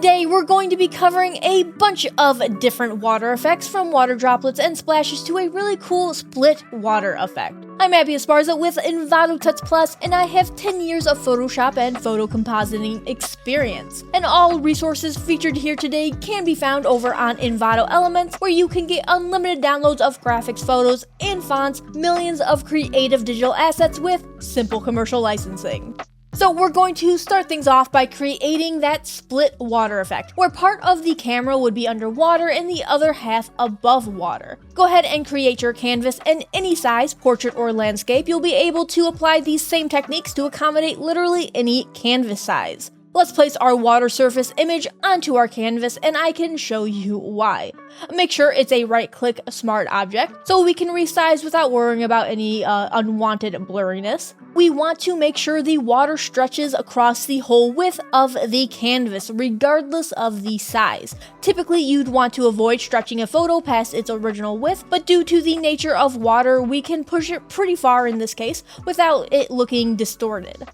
Today, we're going to be covering a bunch of different water effects, from water droplets and splashes to a really cool split water effect. I'm Abby Esparza with Envato Tuts Plus, and I have 10 years of Photoshop and photo compositing experience. And all resources featured here today can be found over on Envato Elements, where you can get unlimited downloads of graphics, photos, and fonts, millions of creative digital assets with simple commercial licensing. So we're going to start things off by creating that split water effect, where part of the camera would be underwater and the other half above water. Go ahead and create your canvas in any size, portrait or landscape. You'll be able to apply these same techniques to accommodate literally any canvas size. Let's place our water surface image onto our canvas, and I can show you why. Make sure it's a right-click smart object so we can resize without worrying about any unwanted blurriness. We want to make sure the water stretches across the whole width of the canvas, regardless of the size. Typically, you'd want to avoid stretching a photo past its original width, but due to the nature of water, we can push it pretty far in this case without it looking distorted.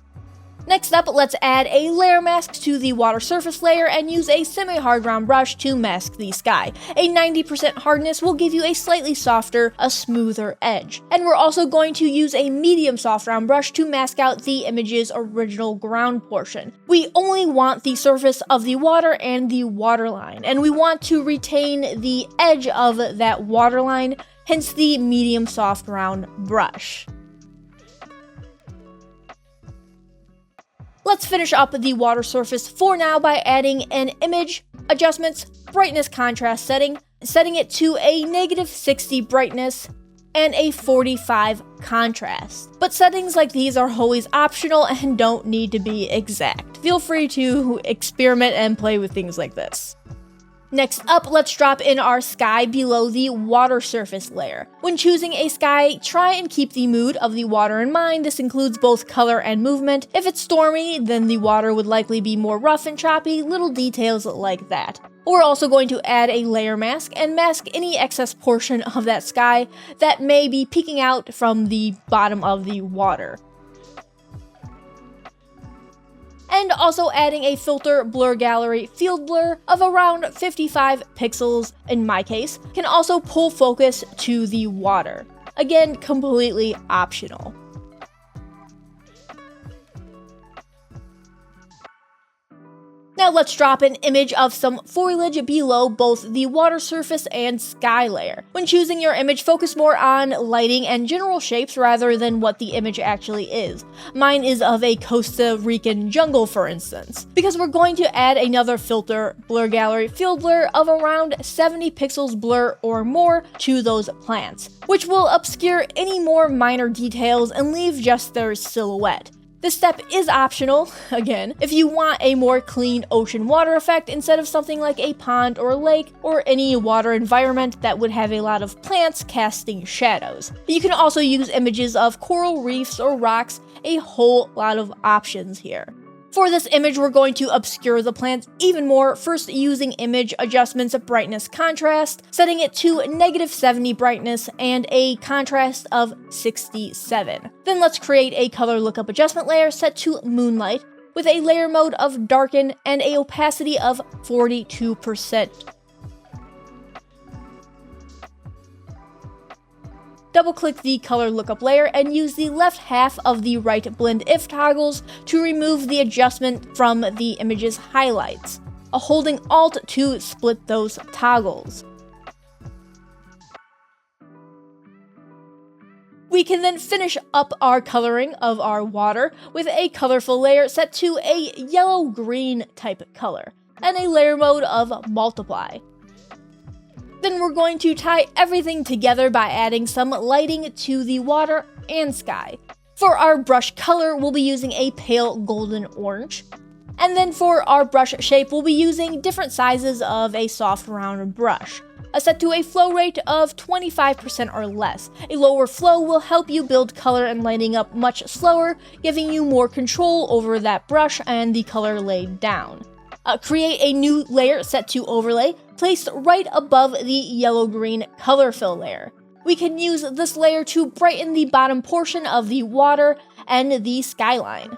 Next up, let's add a layer mask to the water surface layer and use a semi-hard round brush to mask the sky. A 90% hardness will give you a slightly softer, smoother edge. And we're also going to use a medium soft round brush to mask out the image's original ground portion. We only want the surface of the water and the waterline, and we want to retain the edge of that waterline, hence the medium soft round brush. Let's finish up the water surface for now by adding an image, adjustments, brightness contrast setting, setting it to a -60 brightness and a 45 contrast. But settings like these are always optional and don't need to be exact. Feel free to experiment and play with things like this. Next up, let's drop in our sky below the water surface layer. When choosing a sky, try and keep the mood of the water in mind. This includes both color and movement. If it's stormy, then the water would likely be more rough and choppy, little details like that. We're also going to add a layer mask and mask any excess portion of that sky that may be peeking out from the bottom of the water. And also adding a filter blur gallery field blur of around 55 pixels in my case, can also pull focus to the water. Again, completely optional. Now let's drop an image of some foliage below both the water surface and sky layer. When choosing your image, focus more on lighting and general shapes rather than what the image actually is. Mine is of a Costa Rican jungle, for instance, because we're going to add another filter blur gallery field blur of around 70 pixels blur or more to those plants, which will obscure any more minor details and leave just their silhouette. This step is optional, again, if you want a more clean ocean water effect instead of something like a pond or lake or any water environment that would have a lot of plants casting shadows. You can also use images of coral reefs or rocks, a whole lot of options here. For this image, we're going to obscure the plants even more, first using image adjustments of brightness contrast, setting it to -70 brightness and a contrast of 67. Then let's create a color lookup adjustment layer set to moonlight with a layer mode of darken and a opacity of 42%. Double-click the color lookup layer and use the left half of the right blend if toggles to remove the adjustment from the image's highlights, holding Alt to split those toggles. We can then finish up our coloring of our water with a colorful layer set to a yellow-green type color, and a layer mode of multiply. Then we're going to tie everything together by adding some lighting to the water and sky. For our brush color, we'll be using a pale golden orange. And then for our brush shape, we'll be using different sizes of a soft round brush, set to a flow rate of 25% or less. A lower flow will help you build color and lighting up much slower, giving you more control over that brush and the color laid down. Create a new layer set to overlay, placed right above the yellow-green color fill layer. We can use this layer to brighten the bottom portion of the water and the skyline.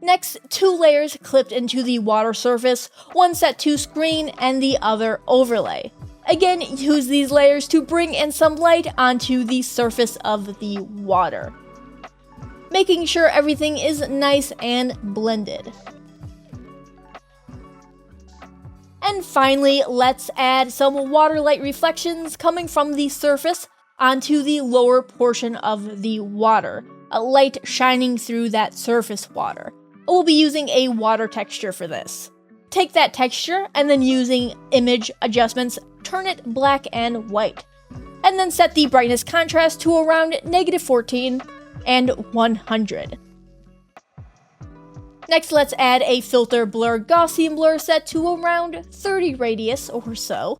Next, 2 layers clipped into the water surface, one set to screen and the other overlay. Again, use these layers to bring in some light onto the surface of the water, making sure everything is nice and blended. And finally, let's add some water light reflections coming from the surface onto the lower portion of the water, a light shining through that surface water. We'll be using a water texture for this. Take that texture and then using image adjustments, turn it black and white. And then set the brightness contrast to around -14 and 100. Next, let's add a filter blur Gaussian blur set to around 30 radius or so.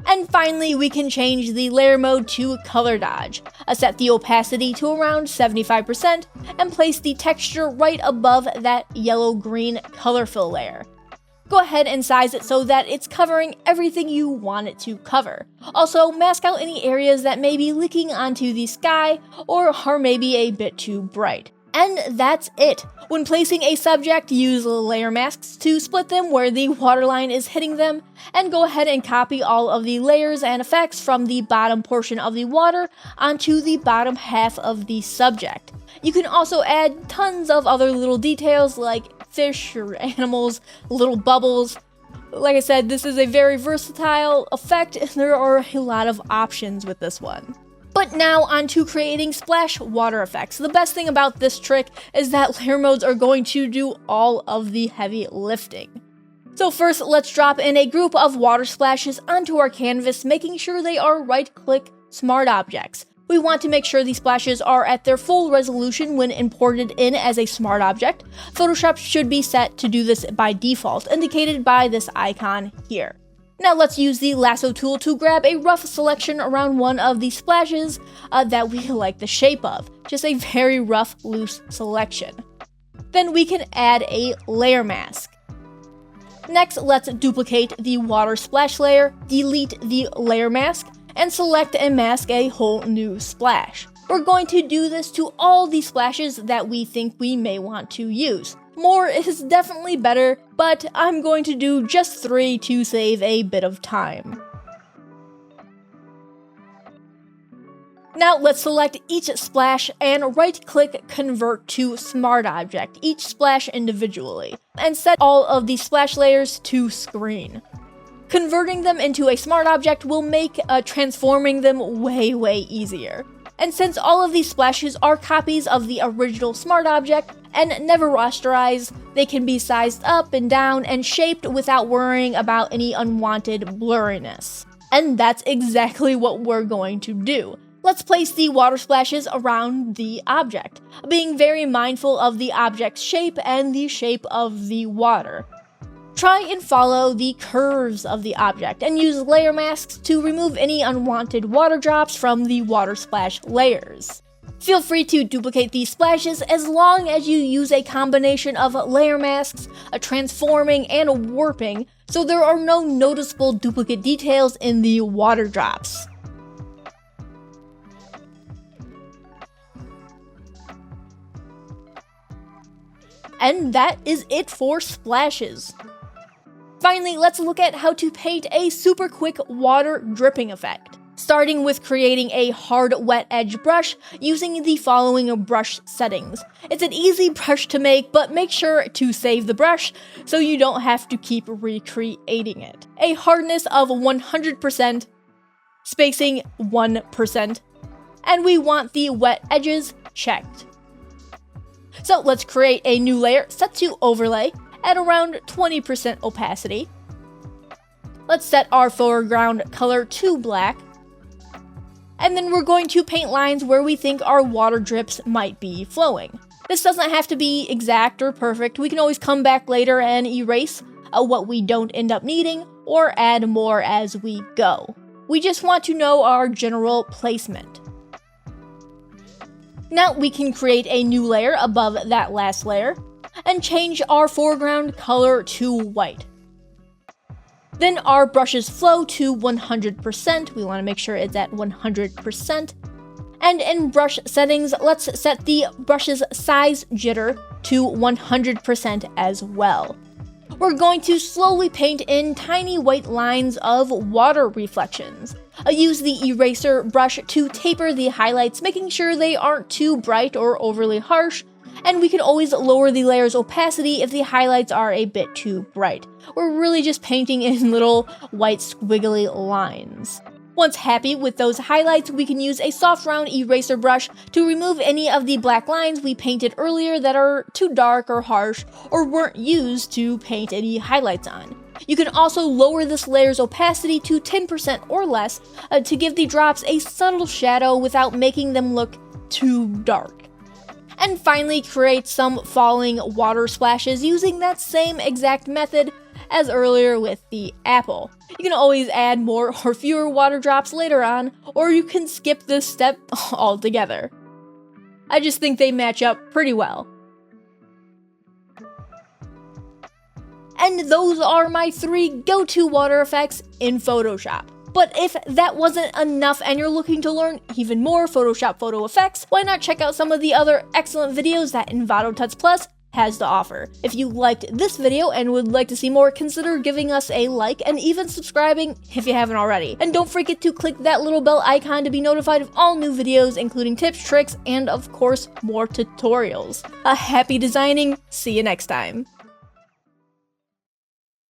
And finally, we can change the layer mode to color dodge. Set the opacity to around 75% and place the texture right above that yellow-green color fill layer. Go ahead and size it so that it's covering everything you want it to cover. Also, mask out any areas that may be leaking onto the sky or are maybe a bit too bright. And that's it. When placing a subject, use layer masks to split them where the waterline is hitting them, and go ahead and copy all of the layers and effects from the bottom portion of the water onto the bottom half of the subject. You can also add tons of other little details like fish or animals, little bubbles. Like I said, this is a very versatile effect, and there are a lot of options with this one. But now onto creating splash water effects. The best thing about this trick is that layer modes are going to do all of the heavy lifting. So first, let's drop in a group of water splashes onto our canvas, making sure they are right-click smart objects. We want to make sure these splashes are at their full resolution when imported in as a smart object. Photoshop should be set to do this by default, indicated by this icon here. Now let's use the lasso tool to grab a rough selection around one of the splashes that we like the shape of. Just a very rough, loose selection. Then we can add a layer mask. Next, let's duplicate the water splash layer, delete the layer mask, and select and mask a whole new splash. We're going to do this to all the splashes that we think we may want to use. More is definitely better, but I'm going to do just 3 to save a bit of time. Now let's select each splash and right-click Convert to Smart Object, each splash individually, and set all of the splash layers to screen. Converting them into a smart object will make transforming them way easier. And since all of these splashes are copies of the original smart object and never rasterized, they can be sized up and down and shaped without worrying about any unwanted blurriness. And that's exactly what we're going to do. Let's place the water splashes around the object, being very mindful of the object's shape and the shape of the water. Try and follow the curves of the object and use layer masks to remove any unwanted water drops from the water splash layers. Feel free to duplicate these splashes as long as you use a combination of layer masks, transforming, and warping, so there are no noticeable duplicate details in the water drops. And that is it for splashes. Finally, let's look at how to paint a super quick water dripping effect. Starting with creating a hard wet edge brush using the following brush settings. It's an easy brush to make, but make sure to save the brush so you don't have to keep recreating it. A hardness of 100%, spacing 1%, and we want the wet edges checked. So let's create a new layer set to overlay at around 20% opacity. Let's set our foreground color to black. And then we're going to paint lines where we think our water drips might be flowing. This doesn't have to be exact or perfect. We can always come back later and erase what we don't end up needing or add more as we go. We just want to know our general placement. Now we can create a new layer above that last layer and change our foreground color to white. Then our brush's flow to 100%. We want to make sure it's at 100%. And in brush settings, let's set the brush's size jitter to 100% as well. We're going to slowly paint in tiny white lines of water reflections. Use the eraser brush to taper the highlights, making sure they aren't too bright or overly harsh, and we can always lower the layer's opacity if the highlights are a bit too bright. We're really just painting in little white squiggly lines. Once happy with those highlights, we can use a soft round eraser brush to remove any of the black lines we painted earlier that are too dark or harsh or weren't used to paint any highlights on. You can also lower this layer's opacity to 10% or less to give the drops a subtle shadow without making them look too dark. And finally, create some falling water splashes using that same exact method as earlier with the apple. You can always add more or fewer water drops later on, or you can skip this step altogether. I just think they match up pretty well. And those are my 3 go-to water effects in Photoshop. But if that wasn't enough and you're looking to learn even more Photoshop photo effects, why not check out some of the other excellent videos that Envato Tuts Plus has to offer. If you liked this video and would like to see more, consider giving us a like and even subscribing if you haven't already. And don't forget to click that little bell icon to be notified of all new videos, including tips, tricks, and of course, more tutorials. Happy designing, see you next time.